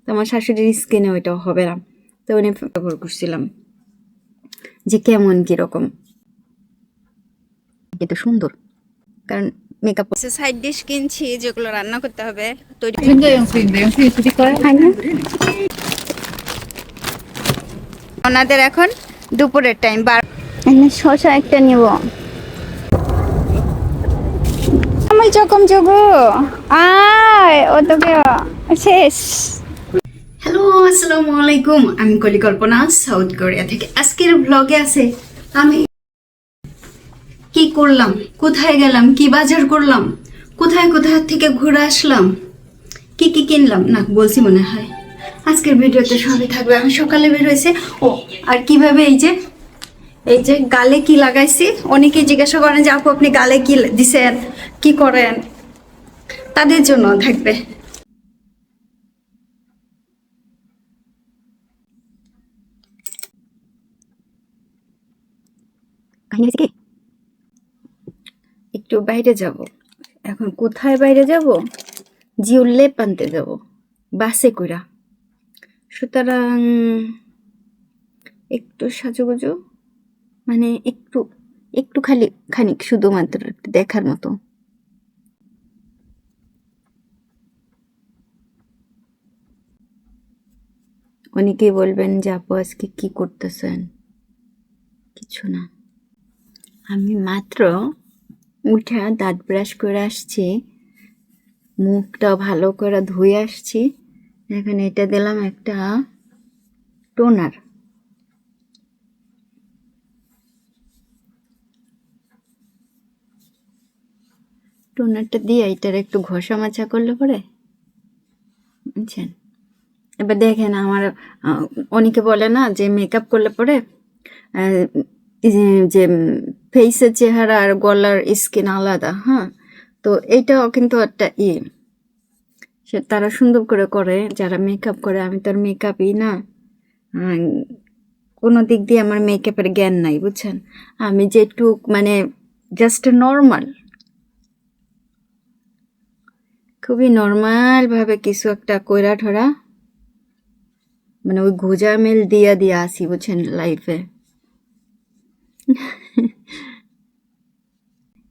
তো আমার শাশুড়ির স্কিনে ওইটা হবে না, তো উনি ব্যবহার করছিলাম যে কেমন কীরকম, কিন্তু সুন্দর। কারণ মেকআপ সাইড ডিশ কিনছি যেগুলো রান্না করতে হবে তৈরি। ওনাদের এখন দুপুরের টাইম, শশা একটা নিব। আমি চকম চকু আয় ও তোকে শেষ। হ্যালো, আসসালামু আলাইকুম, আমি কলিকল্পনা সাউথ কোরিয়া থেকে। আজকের ব্লগে আছে আমি কি করলাম, কোথায় গেলাম, কি বাজার করলাম, কোথায় কোথায় থেকে ঘুরে আসলাম, কি কি কিনলাম না বলছি মনে হয়। আজকের ভিডিওতে সবই থাকবে। আমি সকালে বের হয়েছে ও, আর কিভাবে এই যে গালে কি লাগাইছি, অনেকে জিজ্ঞাসা করেন যে আপু আপনি গালে কি দিছেন, কি করেন, তাদের জন্য থাকবে। একটু বাইরে যাব। এখন কোথায় বাইরে যাব? জিউলেপ আনতে যাব বাসে কইরা। সুতরাং একটু সাজুগুজু, মানে একটু একটু খানিক শুধুমাত্র দেখার মতো। অনেকেই বলবেন যে আপু আজকে কি করতেছেন, কিছু না, আমি মাত্র উঠা দাঁত ব্রাশ করে আসছি, মুখটা ভালো করে ধুয়ে আসছি। এখানে এটা দিলাম একটা টোনার, টোনারটা দিয়ে এটার একটু ঘষা মাজা করলে পরে, বুঝছেন। এবার দেখেন আমার অনেকে বলে না যে মেকআপ করলে পরে যে ফেসের চেহারা আর গলার স্কিন আলাদা, হ্যাঁ, তো এইটাও কিন্তু একটা সে তারা সুন্দর করে করে যারা মেকআপ করে। আমি তো আর মেকআপই না, কোনো দিক দিয়ে আমার মেকআপের জ্ঞান নাই, বুঝছেন। আমি যেটুক মানে জাস্ট নর্মাল, খুবই নর্মালভাবে কিছু একটা কইরা ঠরা, মানে ওই গোজামিল দিয়া আসি, বুঝছেন, লাইফে।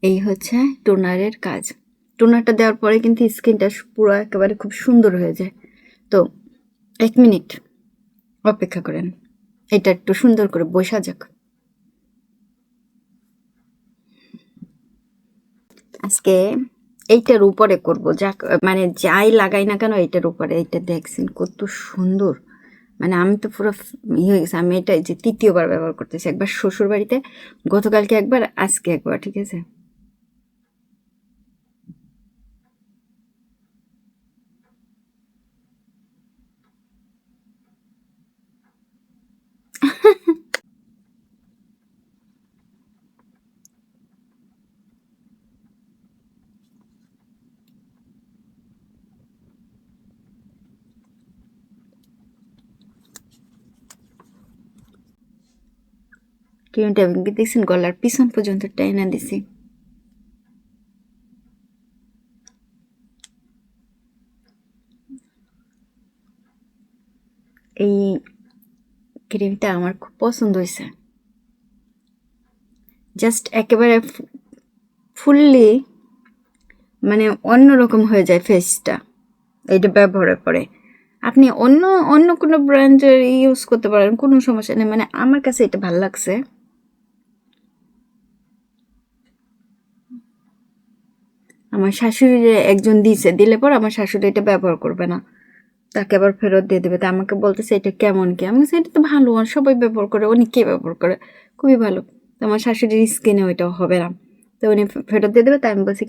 এই হচ্ছে টোনারের কাজ। টোনারটা দেওয়ার পরে কিন্তু স্কিনটা পুরো একেবারে খুব সুন্দর হয়ে যায়। তো 1 মিনিট অপেক্ষা করেন, এটা একটু সুন্দর করে বসা যাক। আজকে এইটার উপরে করব, যাক মানে যাই লাগাই না কেন এইটার উপরে। এইটা দেখছেন কত সুন্দর, মানে আমি তো পুরো ইয়ে হয়ে গেছে। আমি এটা যে 3য় বার ব্যবহার করতেছি, একবার শ্বশুর বাড়িতে, গতকালকে একবার, আজকে একবার, ঠিক আছে। ক্রিমটা দেখছেন গলার পিছন পর্যন্ত টাইনা দিছি। এই ক্রিমটা আমার খুব পছন্দ হয়েছে, জাস্ট একেবারে ফুললি মানে অন্যরকম হয়ে যায় ফেসটা এইটা ব্যবহারের পরে। আপনি অন্য অন্য কোনো ব্র্যান্ডের ইউজ করতে পারেন, কোনো সমস্যা নেই, মানে আমার কাছে এটা ভালো লাগছে। আমার শাশুড়ি একজন দিয়েছে, দিলে পর আমার শাশুড়ি এটা ব্যবহার করবে না, তাকে আবার ফেরত দিয়ে দেবে। তা আমাকে বলতেছে এটা কেমন কি, আমি এটা তো ভালো, সবাই ব্যবহার করে, অনেকেই ব্যবহার করে, খুবই ভালো। তো আমার শাশুড়ির স্কিনে ওইটাও হবে না, তো উনি ফেরত দিয়ে দেবে। তাই আমি বলছি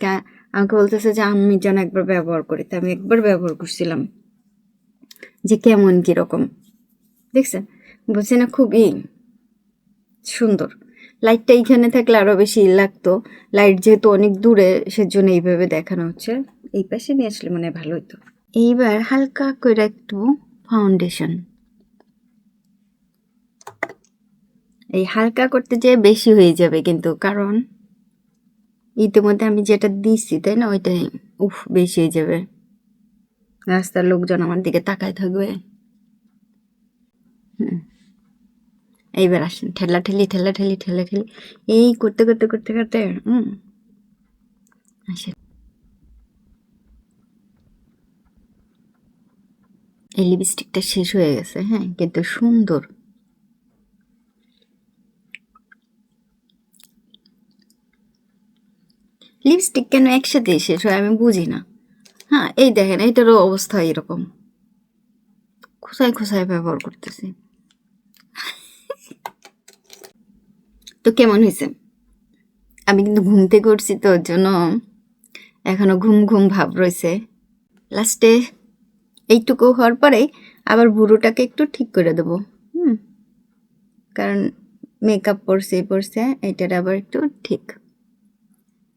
আমাকে বলতেছে যে আমি যেন একবার ব্যবহার করি। তো আমি একবার ব্যবহার করছিলাম যে কেমন কীরকম, দেখছেন, বলছি না খুবই সুন্দর। লাইটটা এইখানে থাকলে আরও বেশি লাগতো, লাইট যেহেতু অনেক দূরে সেজন্য এইভাবে দেখানো হচ্ছে। এই পাশে নিয়ে আসলে মনে হয় ভালো হতো। এইবার হালকা করে একটু ফাউন্ডেশন, এই হালকা করতে যেয়ে বেশি হয়ে যাবে কিন্তু, কারণ ইতিমধ্যে আমি যেটা দিচ্ছি তাই না, ওইটাই বেশি হয়ে যাবে। রাস্তার লোকজন আমার দিকে তাকায় থাকবে। এইবার আসেন, ঠেলা ঠেলি ঠেলা ঠেলি ঠেলা ঠেলি এই করতে করতে করতে করতে আসেন। এই লিপস্টিকটা শেষ হয়ে গেছে, হ্যাঁ, কিন্তু সুন্দর। লিপস্টিক কেন একসাথে শেষ হয় আমি বুঝি না। হ্যাঁ, এই দেখেন এইটারও অবস্থা এরকম, খোসায় খোসায় ব্যবহার করতেছি। তো কেমন হয়েছে? আমি কিন্তু ঘুম থেকে উঠছি, তো ওর জন্য এখনো ঘুম ঘুম ভাব রয়েছে। লাস্টে এইটুকু হওয়ার পরে আবার ভুরুটাকে একটু ঠিক করে দেবো। কারণ মেকআপ পরছে এইটার আবার একটু ঠিক।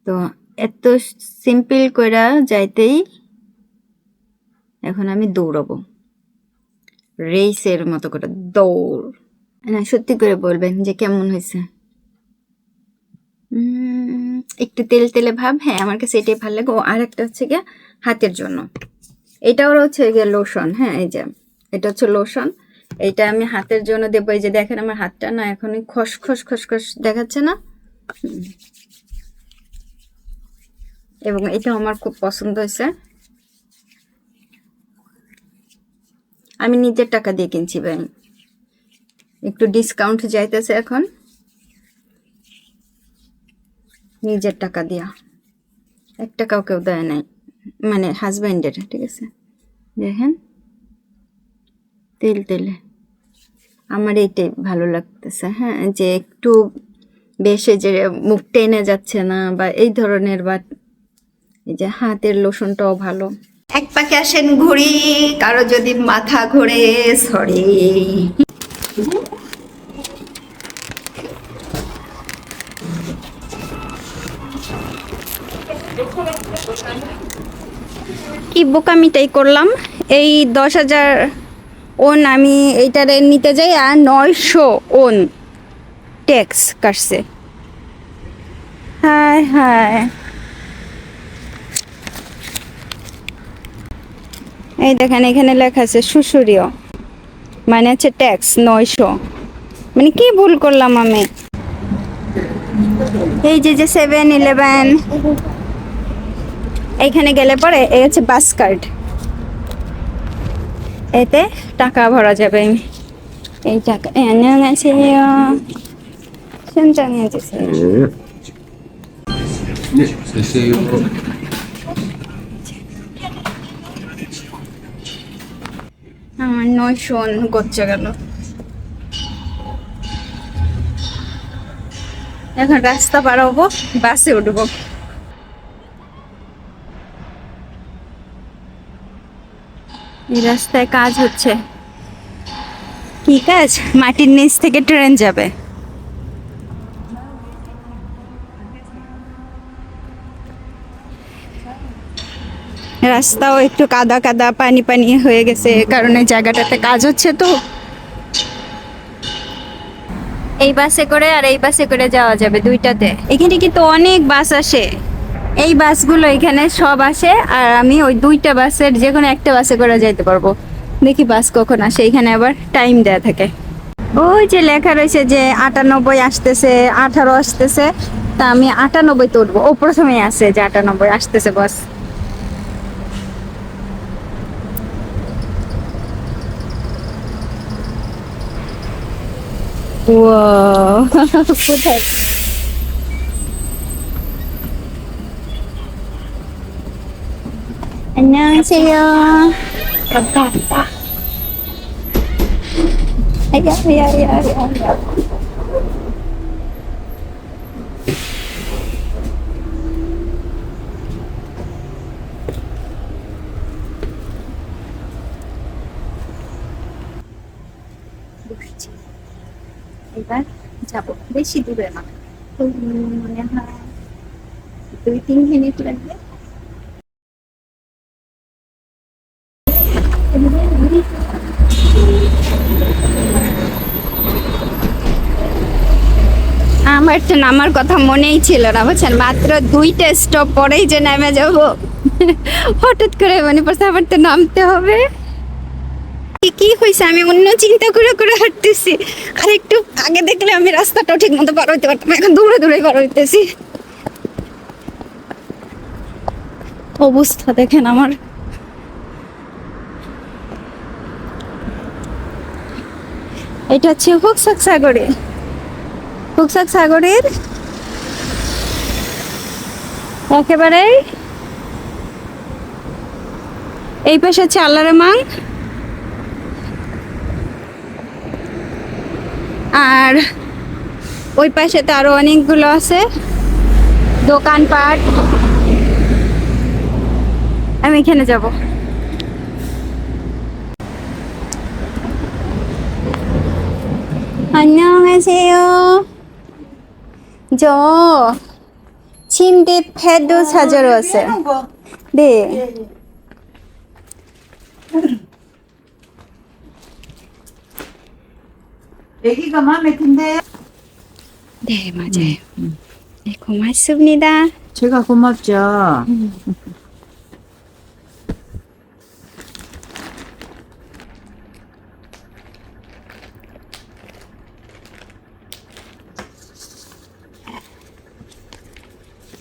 তো এত সিম্পল কইরা যাইতেই এখন আমি দৌড়াবো, রেসের মতো করে দৌড়। না, সত্যি করে বলবেন যে কেমন হয়েছে। একটু তেল তেলে ভাব, হ্যাঁ আমার কাছে এটাই ভালো লাগে। ও আর একটা হচ্ছে গিয়ে হাতের জন্য, এটাও হচ্ছে গিয়ে লোশন। হ্যাঁ, এই যে এটা হচ্ছে লোশন, এইটা আমি হাতের জন্য দেবো। এই যে দেখেন আমার হাতটা না এখন খসখস খসখস দেখাচ্ছে না, এবং এটা আমার খুব পছন্দ হয়েছে। আমি নিজের টাকা দিয়ে কিনছি ভাই, একটু ডিসকাউন্ট যাইতেছে এখন, নিজের টাকা দিয়া, 1 টাকাও কেউ দেয় নাই, মানে হাজব্যান্ডের। ঠিক আছে, দেখেন তেল তেলে আমার এইটাই ভালো লাগতেছে। হ্যাঁ, যে একটু বেশি যে মুখ টেনে যাচ্ছে না বা এই ধরনের, বা এই যে হাতের লোশনটাও ভালো। এক পাকে আসেন ঘুরি, কারো যদি মাথা ঘোরে সরি। কি বোকামিটাই করলাম, এই 10,000 ওন আমি এইটারে নিতে যাই আর 900 ওন ট্যাক্স কাটছে। হায় হায়, এই দেখেন এখানে লেখা আছে সুশুরীয়, মানে হচ্ছে ট্যাক্স 900। মানে কি ভুল করলাম আমি? এই যে 7-Eleven, এইখানে গেলে পরে এই হচ্ছে বাস কার্ড, এতে টাকা ভরা যাবে। এই টাকা আছে আমার 900 গচ্চা গেল। এখন রাস্তা পার হবো, বাসে উঠবো। এই রাস্তায় কাজ হচ্ছে। কি কাজ? মাটির নিচ থেকে ট্রেন যাবে। রাস্তাও একটু কাদা কাদা পানি পানি হয়ে গেছে, কারণ এই জায়গাটাতে কাজ হচ্ছে। তো এই বাসে করে আর এই বাসে করে যাওয়া যাবে দুইটাতে। এখানে কিন্তু অনেক বাস আসে, এই বাসগুলো এখানে সব আসে, আর আমি ওই দুইটা বাসের যে কোনো একটা বাসে করে যাইতে পারবো। দেখি বাস কখন আসে, এখানে আবার টাইম দেয়া থাকে। ওই যে লেখা রয়েছে যে 98 আসতেছে, 18 আসতেছে, তা আমি 98 উঠবো। ও প্রথমেই আছে যে 98 আসতেছে বাস। কোথায়? 안녕하세요. 아야. এবার যাবো, বেশি দূরে না, তো মনে হয় 2-3 মিনিট লাগবে। আমার তো নামার কথা মনেই ছিল না, বুঝছেন, মাত্র 2টা স্টপ পরেই যে নেমে যাবো। হঠাৎ করে মনে পড়ছে আবার তো নামতে হবে। কি হয়েছে, আমি অন্য চিন্তা করে করে হাঁটতেছি, আর একটু আগে দেখলে আমি রাস্তাটাও ঠিক মতো পার হইতে পারতাম, এখন দৌড়ে দৌড়ে পার হইতেছি। অবস্থা দেখেন আমার। এটা হচ্ছে হোকসাক সাগরে, হোকসাক সাগরের একেবারে এই পাশে হচ্ছে আল্লারামাং, আর ওই পাশে তো আরো অনেকগুলো আছে দোকানপাট। আমি এখানে যাব। 안녕하세요. 저 침대 패드 찾으러 왔어요. 네. 애기가 마음에 든대요? 네, 맞아요. 네, 고맙습니다. 제가 고맙죠.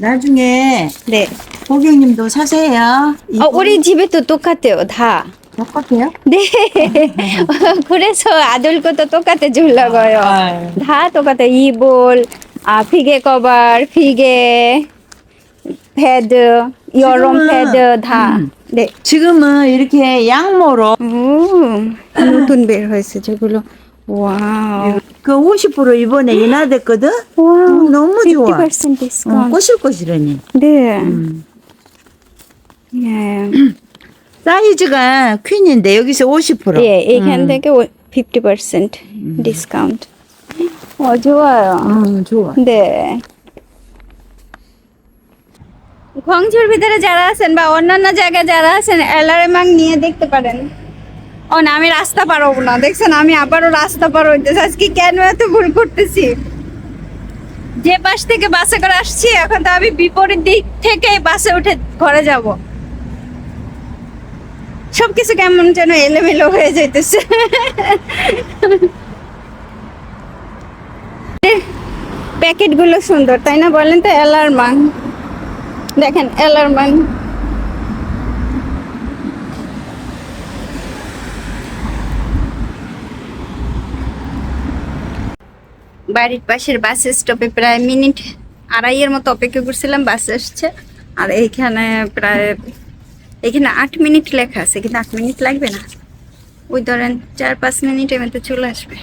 나중에 네. 고객님도 사세요. 우리 집에도 똑같아요, 다. 똑같아요? 네. 그래서 아들 것도 똑같아 주려고요. 아유. 다 똑같아요. 이불, 피게 커버, 피게, 패드, 여름 지금은, 패드 다. 네. 지금은 이렇게 양모로 নতুন বের হয়েছে যেগুলো। 와우. 그 50% 이번에 인하됐거든? 와우. 너무 좋아. 50% 디스카운트. 꼬실꼬실하니. 네. 음. 예. 사이즈가 퀸인데 여기서 50%. 예, এখান থেকে 50% ডিসকাউন্ট। 좋아요. 좋아. 네. খংঝুর ভিতরে যারা আছেন বা অন্যান্য জায়গায় যারা আছেন অ্যালারেমাং নিয়ে দেখতে পারেন। ও না, আমি রাস্তা পার হবো না, দেখছেন আমি আবারও রাস্তা পার হইতেছি। আজকে কেন এত ভুল করতেছি? যে পাশ থেকে বাসে করে আসছি, এখন তো আমি বিপরীত দিক থেকে বাসে উঠে ঘরে যাব। সবকিছু কেমন যেন এলোমেলো হয়ে যাইতেছে। প্যাকেট গুলো সুন্দর, তাই না বলেন তো? অ্যালার্মাং দেখেন, অ্যালার্মাং। বাড়ির পাশের বাস স্টপে প্রায় মিনিট আড়াইয়ের মতো অপেক্ষা করছিলাম, বাস আসছে। আর এইখানে প্রায় এখানে 8 মিনিট লেখা আছে, কিন্তু 8 মিনিট লাগবে না, ওই ধরেন 4-5 মিনিটের মধ্যে চলে আসবে।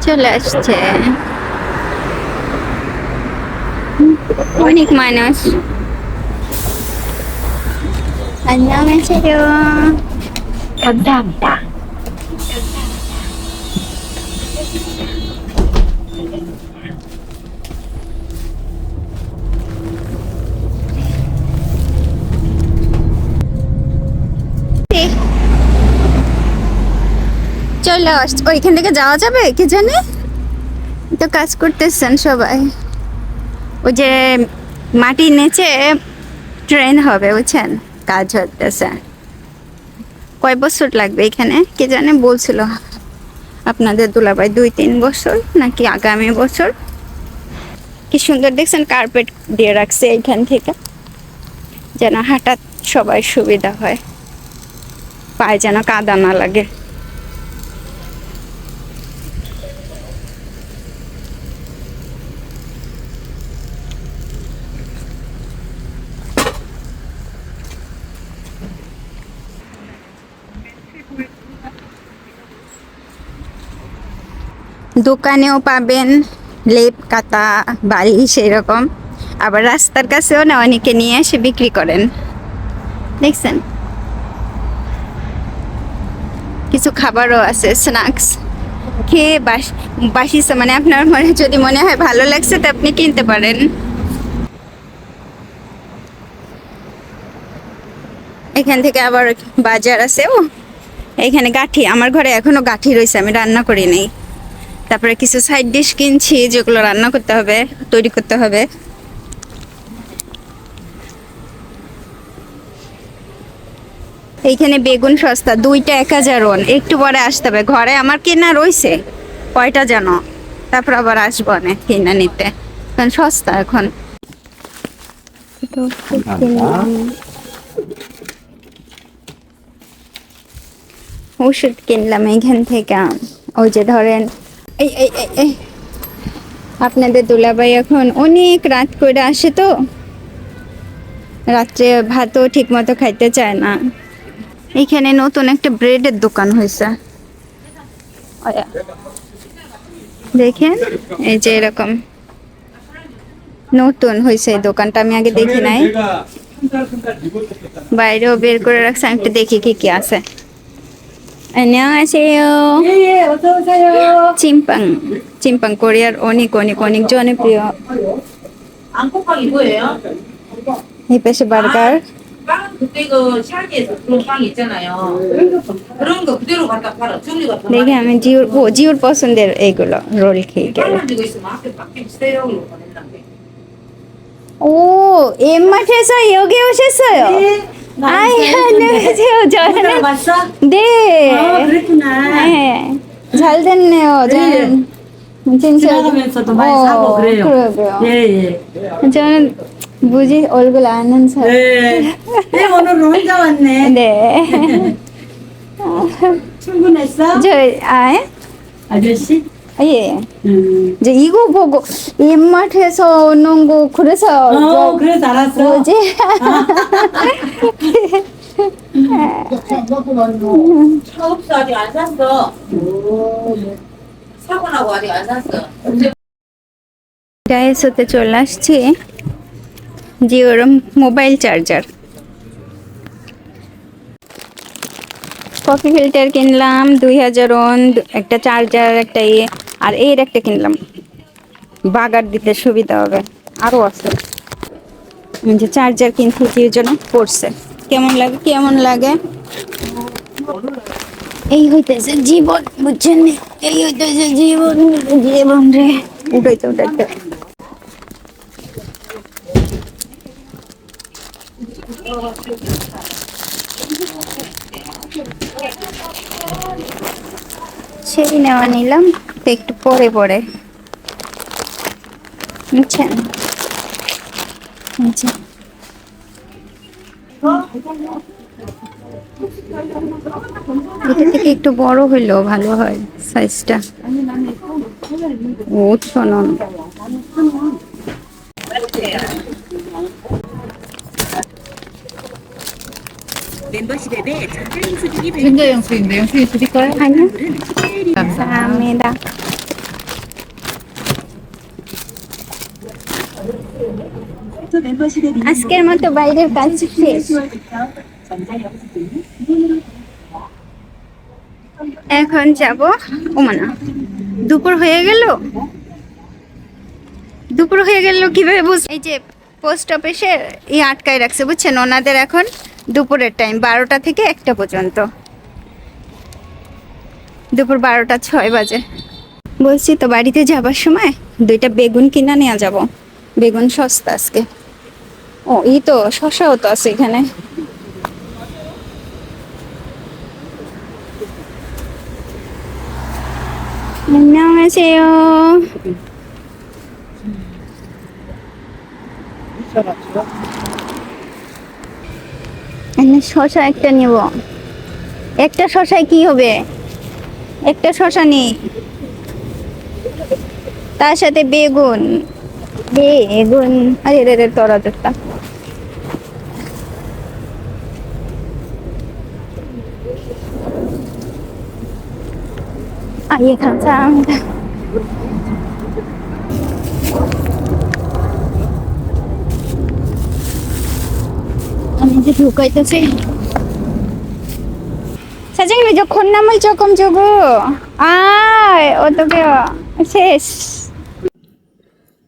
চলে আসছে অনেক মানুষ। 안녕하세요. 감사합니다. চলে আসছে। ওইখান থেকে যাওয়া যাবে কি জানে, তো কাজ করতেছেন সবাই। ওই যে মাটি নিচে ট্রেন হবে, বুঝছেন, কাজ হতেছে। কয় বছর লাগবে এখানে কি জানে, বলছিল আপনাদের দুলাভাই 2-3 বছর নাকি আগামী বছর। কি সুন্দর দেখছেন, কার্পেট দিয়ে রাখছে এইখান থেকে, যেন হাঁটা সবাই সুবিধা হয়, পায়ে যেন কাদা না লাগে। দোকানেও পাবেন লেপ, কাতা, বালিশ এরকম। আবার রাস্তার কাছেও না অনেকে নিয়ে এসে বিক্রি করেন, দেখছেন। কিছু খাবারও আছে, স্ন্যাক্স। খেয়ে বাসি মানে আপনার যদি মনে হয় ভালো লাগছে তো আপনি কিনতে পারেন। এখান থেকে আবার বাজার আছে। এখানে গাঠি, আমার ঘরে এখনো গাঠি রয়েছে, আমি রান্না করি নাই। তারপরে কিছু সাইড ডিশ কিনছি যেগুলো রান্না করতে হবে, তৈরি করতে হবে। এইখানে বেগুন সস্তা, 2টা 1000 ওন। একটু পরে আসতে হবে, ঘরে আমার কেনা রইছে কয়টা যেন, তারপর আবার আসবো না কিনা নিতে, কারণ সস্তা এখন। ওষুধ কিনলাম এইখান থেকে। ওই যে ধরেন এই এই এই এই আপনাদের দুলাভাই এখন অনেক রাত করে আসে, তো রাত্রে ভাতও ঠিক মতো খাইতে চায় না। এখানে নতুন একটা ব্রেডের দোকান হয়েছে, ওয়া। দেখেন এই যে এরকম নতুন হয়েছে এই দোকানটা, আমি আগে দেখি নাই। বাইরেও বের করে রাখছে, আমি একটু দেখি কি কি আছে। 안녕하세요. 어서 오세요. 찐빵. 찐빵 কোরিয়ার অনেক অনেক 어নেক জনপ্রিয়। 안국빵이 뭐예요? এই পাশে বার্গার। 빵은 그때 그 샤기에서 그런 빵 있잖아요. 그런 거 그대로 갖다 팔아. 종류가 더 দেখি 많이 আমি জিওর পছন্দের এইগুলো রোল খেয়ে গেল। 빵만 들고 있으면 앞에 밖에 주세요. 그러고 보낸다는데. 오, 엠마트에서 여기 오셨어요? 아이, 안녕하세요. 저는 왔어? 네. 그랬구나. 네. 잘 됐네요. 저는 진짜 지나가면서도 많이 사고 그래요. 그러게요. 예, 예. 저는 무지 얼굴 아는 사람. 네. 네, 오늘은 혼자 왔네. 네. 출근했어? 저 아, 아저씨? 예. 이제 이거 보고 엠마트에서 오는 거 그래서 그래서 알았어. 뭐지? 차 없어. 아직 안 샀어. 사고 나고 아직 안 샀어. ডাইসোতে চলে আসছি, জিওর মোবাইল চার্জার। কফি ফিল্টার কিনলাম 2000 ওন, একটা চার্জার, একটা আর এর একটা কিনলাম, বাগার দিতে সুবিধা হবে। আরো আছে, এই যে চার্জার কিনতে জিওর জন্য পড়ছে। কেমন লাগে কেমন লাগে? এই হইতেছে জীবন, বুঝছেন? এই হইতেছে জীবন, জীবন রে। উঠাইতে উঠাইতে সেই নেওয়া নিলাম, তো একটু পরে পরে, বুঝছেন? আচ্ছা, এটা থেকে একটু বড় হইলেও ভালো হয় সাইজটা। ও শোনো, 전자 영수인데 영수인 드릴까요? 아니요. 감사합니다. আজকের মতো বাইরের কাজ শেষ। এখন যাব ওমানা। দুপুর হয়ে গেল, দুপুর হয়ে গেল কিভাবে বুঝ? এই যে পোস্ট অফিসে আটকায় রাখছে, বুঝছেন? ওনাদের এখন দুপুরের টাইম 12টা থেকে 1টা পর্যন্ত, দুপুর 12টা 6 বাজে। বলছি তো বাড়িতে যাবার সময় 2টা বেগুন কিনা নিয়ে যাব, বেগুন সস্তা আজকে। ও এই তো শসাও তো আছে এখানে। 안녕하세요. শসা একটা নিব। একটা শসায় কি হবে? একটা শসা নেই, তার সাথে বেগুন। বেগুন, আরে রে রে, তরা দেখতা। আইয়ে 감사합니다. আমি যে ঢুকাইতেছি। 사장님 저 콩나물 조금 주고. 아, 어떡해. শেষ।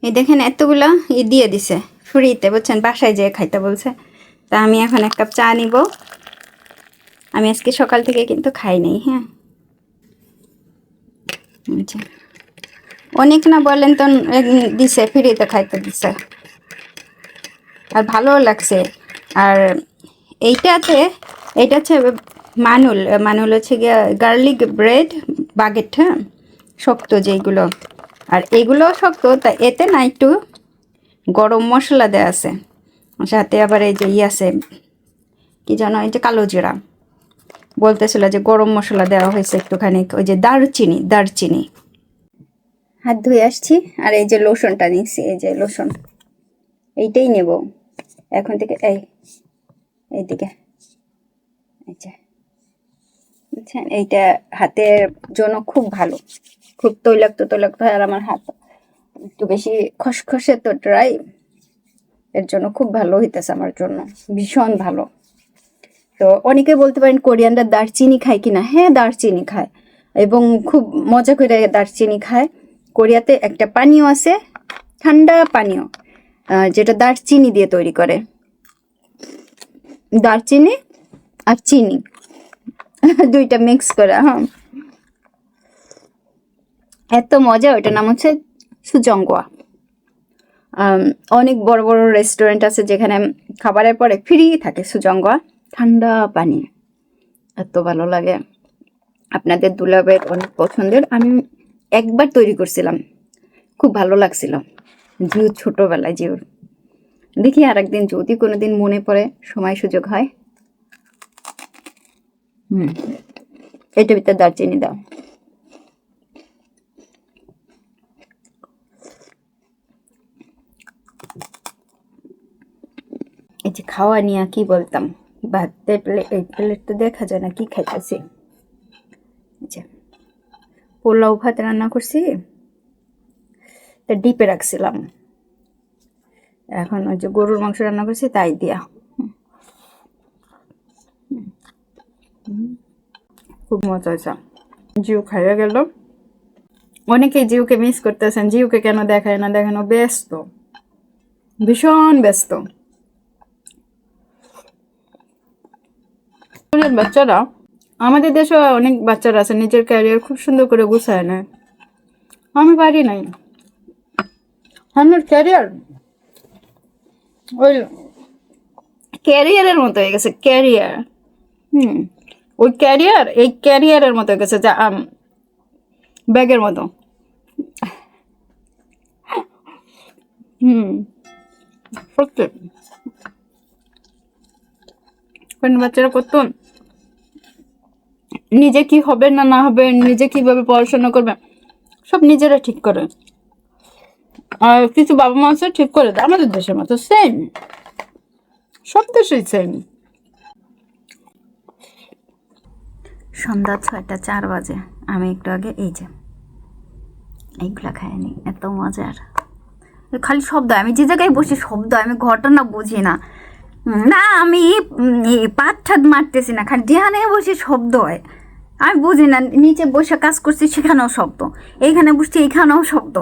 এই দেখেন এতগুলো দিয়ে দিছে ফ্রিতে, বুঝছেন? বাসায় যেয়ে খাইতে বলছে। তা আমি এখন 1 কাপ চা নিব। আমি আজকে সকাল থেকে কিন্তু খাই নাই। হ্যাঁ, অনেক না বলেন তো, দিছে ফ্রিতে খাইতে দিছে, আর ভালোও লাগছে। আর এইটাতে এটা হচ্ছে মানুল, মানুল হচ্ছে গিয়ে গার্লিক ব্রেড বাগেট, হ্যাঁ, শক্ত যেগুলো। আর এগুলো শক্ত, তা এতে না একটু গরম মশলা দেওয়া আছে, সাথে আবার এই যে আছে কি জানো, এই যে কালো জিরা বলতেছিল যে গরম মশলা দেওয়া হয়েছে একটুখানি, ওই যে দারচিনি। হাত ধুয়ে আসছি, আর এই যে লোশনটা নিচ্ছি, এই যে লোশন, এইটাই নেব এখন থেকে। এইদিকে এই যে বুঝছেন, এইটা হাতের জন্য খুব ভালো, খুব তৈলাক্ত হয়, আর আমার হাত একটু বেশি খসখসে তো ড্রাই, এর জন্য খুব ভালো হইতেছে আমার জন্য, ভীষণ ভালো। তো অনেকে বলতে পারেন কোরিয়ানরা দারচিনি খায় কিনা, হ্যাঁ দারচিনি খায়, এবং খুব মজা করে দারচিনি খায়। কোরিয়াতে একটা পানীয় আছে, ঠান্ডা পানীয়, যেটা দারচিনি দিয়ে তৈরি করে, দারচিনি আর চিনি দুইটা মিক্স করে, হ্যাঁ, এত মজা। ওইটার নাম হচ্ছে সুজঙ্গোয়া। অনেক বড় বড় রেস্টুরেন্ট আছে যেখানে খাবারের পরে ফ্রি থাকে সুজঙ্গোয়া, ঠান্ডা পানি, এত ভালো লাগে। আপনাদের দুলাবের অনেক পছন্দের, আমি একবার তৈরি করছিলাম, খুব ভালো লাগছিল, জিউ ছোটবেলায় জিউর। দেখি আর একদিন যদি কোনোদিন মনে পড়ে, সময় সুযোগ হয়। এইটার ভিতরে দারচিনি দাও। এই যে খাওয়া নিয়ে কি বলতাম, ভাতের প্লেট, এই প্লেট তো দেখা যায় না কি খাইতেছি। পোলাও ভাত রান্না করছি, তা ডিপে রাখছিলাম, এখন ওই যে গরুর মাংস রান্না করছি তাই দিয়া, খুব মজা হয়েছে। জিউ খাইয়া গেল। অনেকেই জিউকে মিস করতেছেন, জিউকে কেন দেখায় না, দেখানো ব্যস্ত, ভীষণ ব্যস্ত। বাচ্চারা, আমাদের দেশে অনেক বাচ্চারা আছে নিজের ক্যারিয়ার খুব সুন্দর করে গুছায় নেয়, আমি পারি নাই। আমার ক্যারিয়ার ওই ক্যারিয়ারের মতো হয়ে গেছে, ক্যারিয়ার, ওই ক্যারিয়ার এই ক্যারিয়ারের মতো হয়ে গেছে, যা ব্যাগের মতো। সত্যি বাচ্চারা কত নিজে কি হবে না না হবে, নিজে কিভাবে পড়াশোনা করবে, সব নিজেরা ঠিক করে। আর কিছু বাবা মা আছে ঠিক করে দেয়, আমাদের দেশের মতো সেম, সব দেশেই সেম। সন্ধ্যা 6:04 বাজে, আমি একটু আগে এই যে এইগুলা খাইনি, এত মজার, খালি শব্দ, আমি যে জায়গায় বসে শব্দ, আমি ঘটনা বুঝি না, না আমি পাত ঠাত মারতেছি না, খালি যেখানে বসে শব্দ হয়, আমি বুঝি না। নিচে বসে কাজ করছি সেখানেও শব্দ, এইখানে বসছি এইখানেও শব্দ,